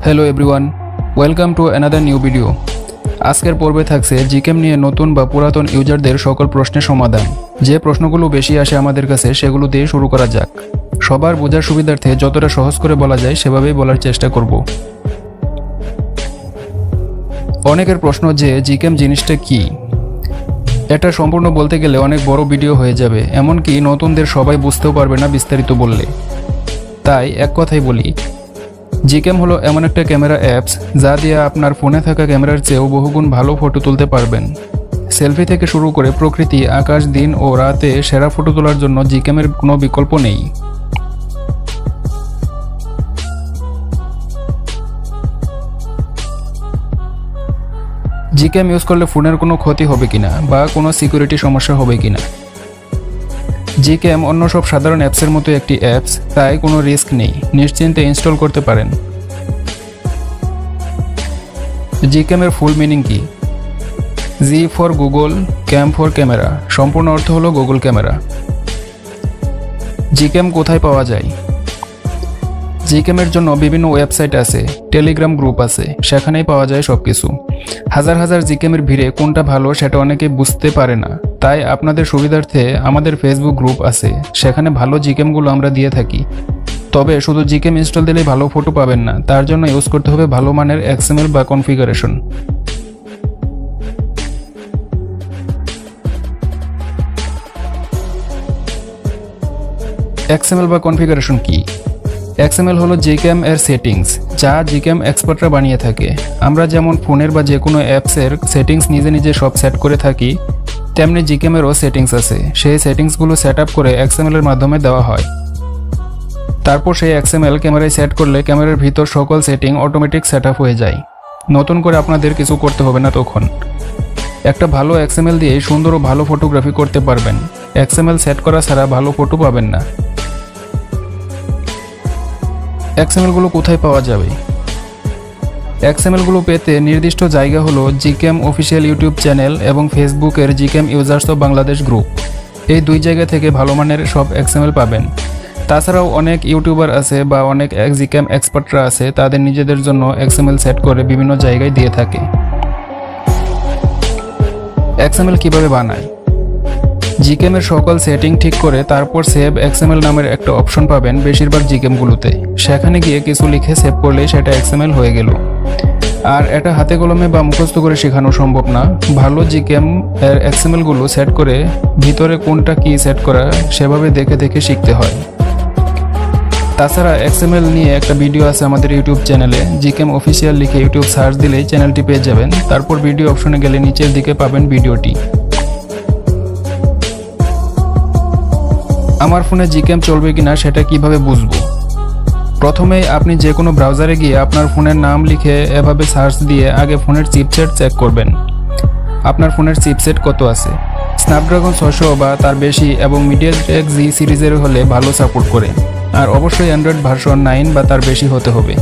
Hello everyone, welcome to another new video. আজকের পর্বে থাকছে জিকেম নিয়ে নতুন বা পুরাতন ইউজারদের সকল প্রশ্নের সমাধান। যে প্রশ্নগুলো বেশি আসে আমাদের কাছে সেগুলো দিয়ে শুরু করা যাক। সবার বোঝার সুবিধার্থে যতটা সহজ করে বলা যায় সেভাবেই বলার চেষ্টা করব। অনেকের প্রশ্ন যে জিকেম জিনিসটা কি। এটা সম্পূর্ণ বলতে গেলে অনেক বড় ভিডিও হয়ে যাবে, এমনকি নতুনদের সবাই বুঝতেও পারবে না বিস্তারিত বললে। তাই এক কথাই বলি, জিকেম হলো এমন একটা ক্যামেরা অ্যাপস যা দিয়ে আপনার ফোনে থাকা ক্যামেরার চেয়েও বহুগুণ ভালো ফটো তুলতে পারবেন। সেলফি থেকে শুরু করে প্রকৃতি, আকাশ, দিন ও রাতে সেরা ফটো তোলার জন্য জিকেমের কোনো বিকল্প নেই। জিকেম ইউজ করলে ফোনের কোনো ক্ষতি হবে কিনা বা কোনো সিকিউরিটি সমস্যা হবে কিনা। জিকেম অন্য সব সাধারণ অ্যাপসের মতো একটি অ্যাপস, তাই কোনো রিস্ক নেই, নিশ্চিন্তে ইনস্টল করতে পারেন। জিকেমের ফুল মিনিং কি? G for Google, cam for camera, সম্পূর্ণ অর্থ হলো গুগল ক্যামেরা। জিকেম কোথায় পাওয়া যায়? জিকেমের জন্য বিভিন্ন ওয়েবসাইট আছে, টেলিগ্রাম গ্রুপ আছে, সেখানেই পাওয়া যায় সবকিছু। হাজার হাজার জিকেমের ভিড়ে কোনটা ভালো সেটা অনেকে বুঝতে পারে না, তাই আপনাদের সুবিধার্থে আমাদের ফেসবুক গ্রুপ আছে, সেখানে ভালো জিকেমগুলো আমরা দিয়ে থাকি। তবে শুধু জিকেম ইনস্টল দিলেই ভালো ফটো পাবেন না, তার জন্য ইউজ করতে হবে ভালো মানের XML বা কনফিগারেশন। XML বা কনফিগারেশন কি? XML হলো জিকেম এর সেটিংস, যা জিকেম এক্সপার্টরা বানিয়ে থাকে। আমরা যেমন ফোনের বা যে কোনো অ্যাপসের সেটিংস নিজে নিজে সব সেট করে থাকি, তেমনি জিকেমেরও সেটিংস আছে। সেই সেটিংসগুলো সেট আপ করে XML এর মাধ্যমে দেওয়া হয়। তারপর সেই XML ক্যামেরায় সেট করলে ক্যামেরার ভিতর সকল সেটিং অটোমেটিক সেট আপ হয়ে যায়। নতুন করে আপনাদের কিছু করতে হবে না তখন। একটা ভালো XML দিয়ে সুন্দর ও ভালো ফটোগ্রাফি করতে পারবেন। XML সেট করা ছাড়া ভালো ফটো পাবেন না। XML গুলো কোথায় পাওয়া যাবে? XML গুলো পেতে নির্দিষ্ট জায়গা হলো জিকেম অফিসিয়াল ইউটিউব চ্যানেল এবং ফেসবুকের জিকেম ইউজার্স অফ বাংলাদেশ গ্রুপ। এই দুই জায়গা থেকে ভালো মানের সব XML পাবেন। তাছাড়াও অনেক ইউটিউবার আছে বা অনেক জিকেম এক্সপার্টরা আছে, তাদের নিজেদের জন্য XML সেট করে বিভিন্ন জায়গায় দিয়ে থাকে। XML কিভাবে বানায়? জিকেমের সকল সেটিং ঠিক করে তারপর সেভ XML নামের একটা অপশন পাবেন বেশিরভাগ জিকেমগুলোতে। সেখানে গিয়ে কিছু লিখে সেভ করলেই সেটা XML হয়ে গেল। আর এটা হাতে কলমে বা মুখস্থ করে শেখানো সম্ভব না। ভালো জিকেম এর XML গুলো সেট করে ভিতরে কোনটা কি সেট করা সেভাবে দেখে দেখে শিখতে হয়। তাছাড়া XML নিয়ে একটা ভিডিও আছে আমাদের ইউটিউব চ্যানেলে, জিকেম অফিসিয়াল লিখে ইউটিউব সার্চ দিলেই চ্যানেলটি পেয়ে যাবেন। তারপর ভিডিও অপশনে গেলে নিচের দিকে পাবেন ভিডিওটি। আমার ফোনে জিকেম চলবে কিনা সেটা কিভাবে বুঝবো? প্রথমেই আপনি যে কোনো ব্রাউজারে গিয়ে আপনার ফোনের নাম লিখে এভাবে সার্চ দিয়ে আগে ফোনের চিপসেট চেক করবেন। আপনার ফোনের চিপসেট কত আছে? স্ন্যাপড্রাগন 600 বা তার বেশি এবং mediatek G সিরিজের হলে ভালো সাপোর্ট করে। আর অবশ্যই অ্যান্ড্রয়েড ভার্সন 9 বা তার বেশি হতে হবে।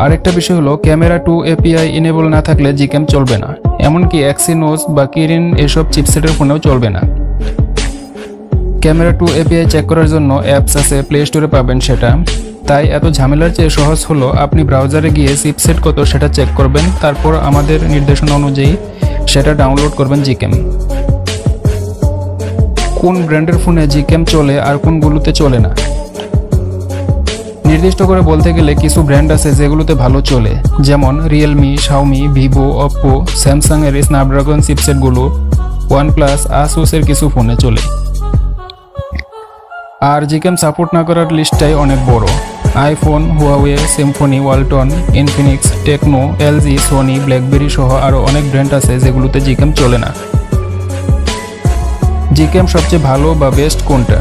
আরেকটা বিষয় হলো ক্যামেরা 2 API ইনেবল না থাকলে জিকেম চলবে না, এমনকি এক্সিনোস বা কিরিন এসব চিপসেটের ফোনেও চলবে না। ক্যামেরা 2 API চেক করার জন্য অ্যাপস আছে, প্লে স্টোরে পাবেন সেটা। তাই এত ঝামেলার চেয়ে সহজ হলো আপনি ব্রাউজারে গিয়ে চিপসেট কত সেটা চেক করবেন, তারপর আমাদের নির্দেশনা অনুযায়ী সেটা ডাউনলোড করবেন জিকেম। কোন ব্র্যান্ডের ফোনে জিকেম চলে আর কোনগুলোতে চলে না? নির্দিষ্ট করে বলতে গেলে কিছু ব্র্যান্ড আছে যেগুলোতে ভালো চলে, যেমন Realme, Xiaomi, Vivo, Oppo, Samsung এর স্ন্যাপড্রাগন চিপসেটগুলো, ওয়ানপ্লাস, আসুস এর কিছু ফোনে চলে। আর জিকেম সাপোর্ট না করার লিস্টটাই অনেক বড়। IPhone, Huawei, Symphony, Walton, Infinix, Tecno, LG, Sony, BlackBerry সহ আরও অনেক ব্র্যান্ড আছে যেগুলোতে জিকেম চলে না। জিকেম সবচেয়ে ভালো বা বেস্ট কোনটা?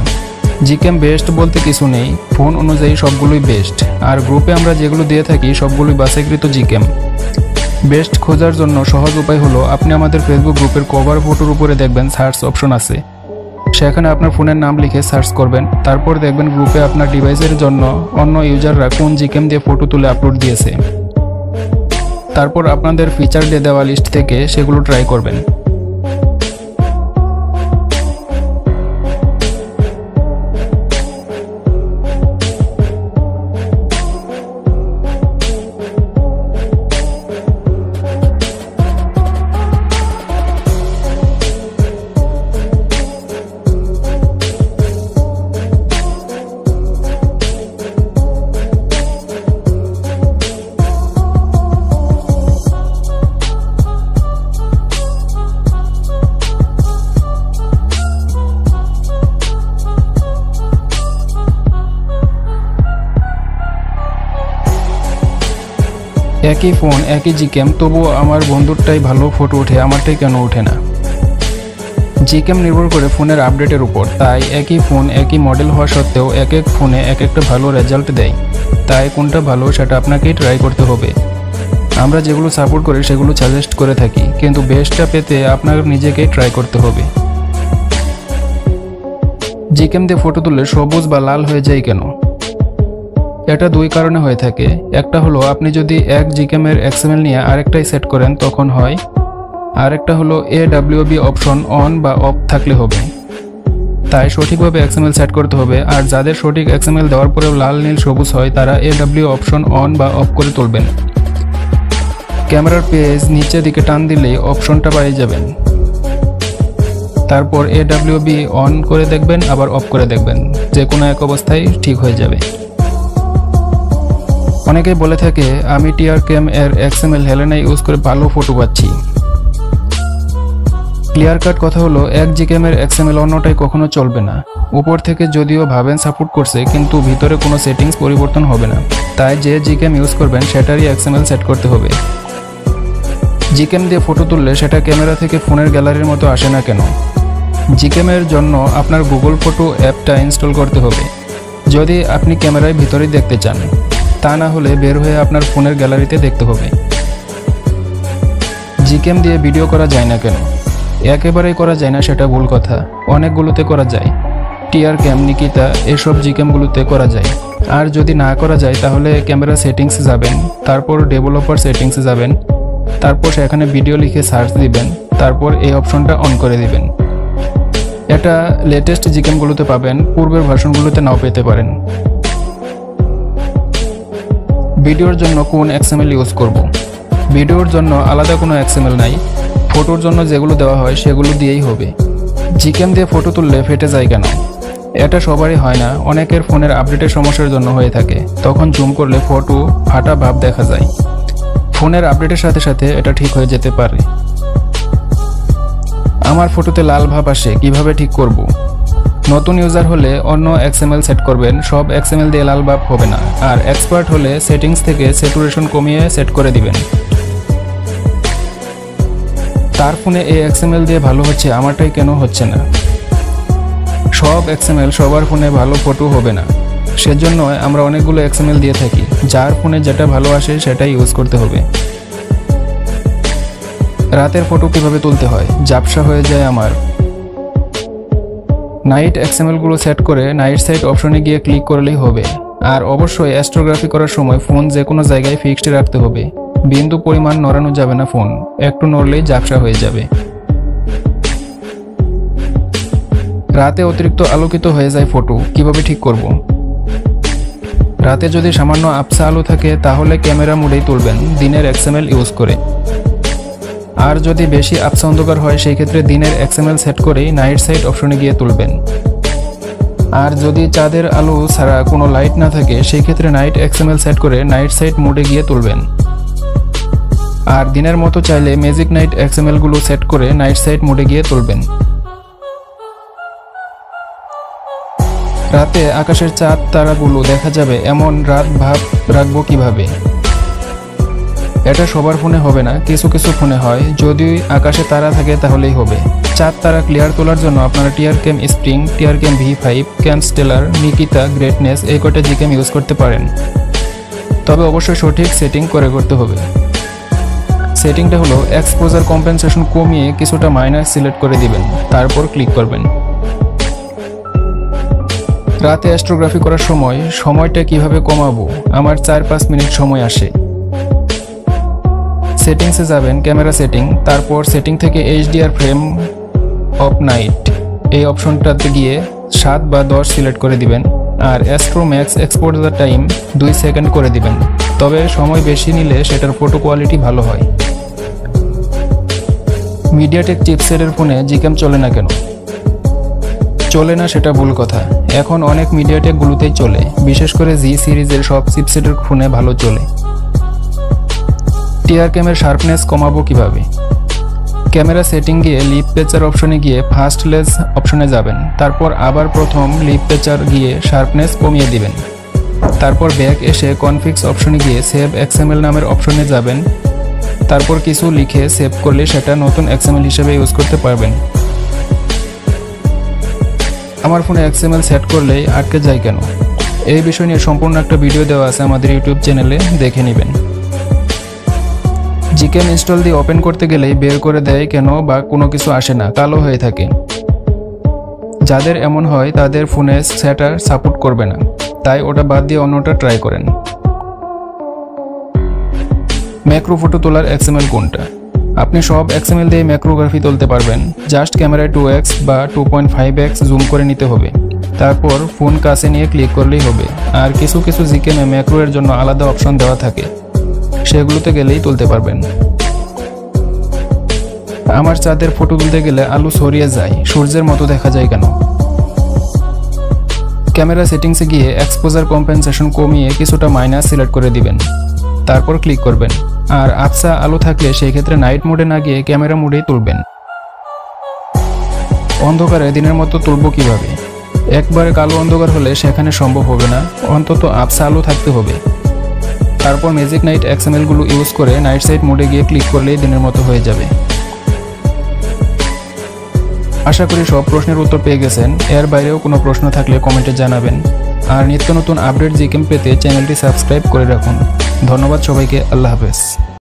জিকেম বেস্ট বলতে কিছু নেই, ফোন অনুযায়ী সবগুলোই বেস্ট। আর গ্রুপে আমরা যেগুলো দিয়ে থাকি সবগুলোই বাছাইকৃত জিকেম। বেস্ট খোঁজার জন্য সহজ উপায় হলো আপনি আমাদের ফেসবুক গ্রুপের কভার ফটোর উপরে দেখবেন সার্চ অপশন আছে, সেখানে আপনার ফোনের নাম লিখে সার্চ করবেন। তারপর দেখবেন গ্রুপে আপনার ডিভাইসের জন্য অন্য ইউজাররা কোন জিকেম দিয়ে ফটো তুলে আপলোড দিয়েছে। তারপর আপনাদের ফিচার দিয়ে দেওয়া লিস্ট থেকে সেগুলো ট্রাই করবেন। একই ফোন একই জিকেম, তবুও আমার বন্ধুরটাই ভালো ফটো ওঠে, আমারটাই কেন ওঠে না? জিকেম নির্ভর করে ফোনের আপডেটের উপর, তাই একই ফোন একই মডেল হওয়া সত্ত্বেও এক এক ফোনে এক একটা ভালো রেজাল্ট দেয়। তাই কোনটা ভালো সেটা আপনাকেই ট্রাই করতে হবে। আমরা যেগুলো সাপোর্ট করি সেগুলো সাজেস্ট করে থাকি, কিন্তু বেস্টটা পেতে আপনার নিজেকেই ট্রাই করতে হবে। জিকেম দিয়ে ফটো তুললে সবুজ বা লাল হয়ে যায় কেন? এটা দুই কারণে হয়ে থাকে। একটা হলো আপনি যদি এক জিকেমের এক্সএমএল নিয়ে আরেকটাই সেট করেন তখন হয়, আরেকটা হলো AWB অপশন অন বা অফ থাকলে হবে। তাই সঠিকভাবে এক্সএমএল সেট করতে হবে। আর যাদের সঠিক এক্সএমএল দেওয়ার পরেও লাল নীল সবুজ হয় তারা AW অপশন অন বা অফ করে তুলবেন। ক্যামেরার পেজ নিচের দিকে টান দিলেই অপশনটা পেয়ে যাবেন। তারপর AWB অন করে দেখবেন, আবার অফ করে দেখবেন, যে কোনো এক অবস্থায় ঠিক হয়ে যাবে। অনেকেই বলে থাকে আমি Trcam এর XML হেলেনা ইউজ করে ভালো ফটো পাচ্ছি। ক্লিয়ার কাট কথা হলো এক জিকেম এর XML অন্যটাই কখনো চলবে না। উপর থেকে যদিও ভাবেন সাপোর্ট করছে, কিন্তু ভিতরে কোনো সেটিংস পরিবর্তন হবে না। তাই যে জিকেম ইউজ করবেন সেটারই XML সেট করতে হবে। জিকেম দিয়ে ফটো তুললে সেটা ক্যামেরা থেকে ফোনের গ্যালারির মতো আসে না কেন? জিকেমের জন্য আপনার গুগল ফটো অ্যাপটা ইনস্টল করতে হবে, যদি আপনি ক্যামেরায় ভিতরেই দেখতে চান। তা না হলে বের হয়ে আপনার ফোনের গ্যালারিতে দেখতে হবে। জিকেম দিয়ে ভিডিও করা যায় না কেন? একেবারেই করা যায় না সেটা ভুল কথা, অনেকগুলোতে করা যায়। Trcam, নিকিতা এসব জিকেমগুলোতে করা যায়। আর যদি না করা যায় তাহলে ক্যামেরা সেটিংস যাবেন, তারপর ডেভেলপার সেটিংসে যাবেন, তারপর সেখানে ভিডিও লিখে সার্চ দিবেন, তারপর এই অপশনটা অন করে দিবেন। এটা লেটেস্ট জিকেমগুলোতে পাবেন, পূর্বের ভার্সনগুলোতে নাও পেতে পারেন। ভিডিওর জন্য কোন XML ইউজ করব? ভিডিওর জন্য আলাদা কোনো XML নাই, ফটোর জন্য যেগুলো দেওয়া হয় সেগুলো দিয়েই হবে। জিকেম দিয়ে ফটো তুললে ফেটে যায় কেন? এটা সবারই হয় না, অনেকের ফোনের আপডেটের সমস্যার জন্য হয়ে থাকে। তখন জুম করলে ফটো ফাটা ভাব দেখা যায়। ফোনের আপডেটের সাথে সাথে এটা ঠিক হয়ে যেতে পারে। আমার ফটোতে লাল ভাব আসে, কিভাবে ঠিক করব? নতুন ইউজার হলে অন্য XML সেট করবেন, সব XML দিয়ে লাল ভাব হবে না। আর এক্সপার্ট হলে সেটিংস থেকে স্যাচুরেশন কমিয়ে সেট করে দিবেন। তার ফোনে এই XML দিয়ে ভালো হচ্ছে, আমারটাই কেন হচ্ছে না? সব XML সবার ফোনে ভালো ফটো হবে না, সেজন্য আমরা অনেকগুলো XML দিয়ে থাকি। যার ফোনে যেটা ভালো আসে সেটাই ইউজ করতে হবে। রাতের ফটো কিভাবে তুলতে হয়? ঝাপসা হয়ে যায় আমার। নাইট XML গুলো সেট করে নাইট সাইট অপশনে গিয়ে ক্লিক করলেই হবে। আর অবশ্যই অ্যাস্ট্রোগ্রাফি করার সময় ফোন যে কোনো জায়গায় ফিক্সড রাখতে হবে, বিন্দু পরিমাণ নড়ানো যাবে না, ফোন একটু নড়লেই ঝাপসা হয়ে যাবে। রাতে অতিরিক্ত আলোকিত হয়ে যায় ফটো, কিভাবে ঠিক করব? রাতে যদি সামান্য আবছা আলো থাকে তাহলে ক্যামেরা মোডেই তুলবেন, দিনের XML ইউজ করে। আর যদি বেশি আবছা অন্ধকার হয় সেই ক্ষেত্রে দিনের XML সেট করেই নাইট সাইট অপশনে গিয়ে তুলবেন। আর যদি চাঁদের আলো ছাড়া কোনো লাইট না থাকে সেই ক্ষেত্রে নাইট XML সেট করে নাইট সাইট মোডে গিয়ে তুলবেন। আর দিনের মতো চাইলে ম্যাজিক নাইট XML গুলো সেট করে নাইট সাইট মোডে গিয়ে তুলবেন। রাতে আকাশের চাঁদ তারাগুলো দেখা যাবে এমন রাত ভাব রাখবো কিভাবে? এটা সবার ফোনে হবে না, কিছু কিছু ফোনে হয়। যদি আকাশে তারা থাকে তাহলেই হবে। চাঁদ তারা ক্লিয়ার তোলার জন্য আপনারা Trcam spring, Trcam V5, Camsteller, Nikita, greatness এই কটা জিকেম ইউজ করতে পারেন। তবে অবশ্যই সঠিক সেটিং করে করতে হবে। সেটিংটা হলো এক্সপোজার কম্পেনসেশন কমিয়ে কিছুটা মাইনাস সিলেক্ট করে দিবেন, তারপর ক্লিক করবেন। রাতে অ্যাস্ট্রোগ্রাফি করার সময়টা কিভাবে কমাবো, আমার 4-5 মিনিট সময় আসে। সেটিংসে যাবেন, ক্যামেরা সেটিং, তারপর সেটিং থেকে HDR ফ্রেম অফ নাইট এই অপশনটাতে গিয়ে 7 বা 10 সিলেক্ট করে দিবেন। আর astro max export the time 2 second করে দিবেন। তবে সময় বেশি নিলে সেটার ফটো কোয়ালিটি ভালো হয়। মিডিয়াটেক চিপসেটের ফোনে Gcam চলে না কেন? চলে না সেটা ভুল কথা, এখন অনেক মিডিয়াটেকগুলোতেই চলে, বিশেষ করে G সিরিজের সব চিপসেটের ফোনে ভালো চলে। Trcam-এর শার্পনেস কমাবো কিভাবে? ক্যামেরা সেটিং গিয়ে লিপ পেচার অপশনে গিয়ে ফাস্ট লেস অপশনে যাবেন, তারপর আবার প্রথম লিপ পেচার গিয়ে শার্পনেস কমিয়ে দিবেন। তারপর ব্যাক এসে কনফিক্স অপশনে গিয়ে সেভ XML নামের অপশনে যাবেন, তারপর কিছু লিখে সেভ করলে সেটা নতুন XML হিসেবে ইউজ করতে পারবেন। আমার ফোনে XML সেট করলেই আটকে যায় কেন? এই বিষয় নিয়ে সম্পূর্ণ একটা ভিডিও দেওয়া আছে আমাদের ইউটিউব চ্যানেলে, দেখে নেবেন। Gcam ইনস্টল দিয়ে ওপেন করতে গেলেই বের করে দেয় কেন বা কোনো কিছু আসে না, কালো হয়ে থাকে। যাদের এমন হয় তাদের ফোনে সেটা সাপোর্ট করবে না, তাই ওটা বাদ দিয়ে অন্যটা ট্রাই করেন। ম্যাক্রো ফটো তোলার XML কোনটা? আপনি সব XML দিয়ে ম্যাক্রোগ্রাফি তুলতে পারবেন, জাস্ট ক্যামেরায় 2x বা 2.5x জুম করে নিতে হবে, তারপর ফোন কাছে নিয়ে ক্লিক করলেই হবে। আর কিছু Gcam-এ ম্যাক্রো এর জন্য আলাদা অপশন দেওয়া থাকে, সেগুলোতে গেলেই তুলতে পারবেন। আমার চাঁদের ফটো তুলতে গেলে আলো ছড়িয়ে যায়, সূর্যের মতো দেখা যায় কেন? ক্যামেরা সেটিংসে গিয়ে এক্সপোজার কম্পেনসেশন কমিয়ে কিছুটা মাইনাস সিলেক্ট করে দিবেন, তারপর ক্লিক করবেন। আর আবছা আলো থাকলে সেই ক্ষেত্রে নাইট মোডে না গিয়ে ক্যামেরা মোডেই তুলবেন। অন্ধকারে দিনের মতো তুলব কিভাবে? একবারে কালো অন্ধকার হলে সেখানে সম্ভব হবে না, অন্তত আবছা আলো থাকতে হবে। তারপর ম্যাজিক নাইট XML গুলো ইউজ করে নাইট সাইড মোডে গিয়ে ক্লিক করলেই দিনের মতো হয়ে যাবে। আশা করি সব প্রশ্নের উত্তর পেয়ে গেছেন। এর বাইরেও কোনো প্রশ্ন থাকলে কমেন্টে জানাবেন। আর নিত্য নতুন আপডেট Gcam পেতে চ্যানেলটি সাবস্ক্রাইব করে রাখুন। ধন্যবাদ সবাইকে, আল্লাহ হাফেজ।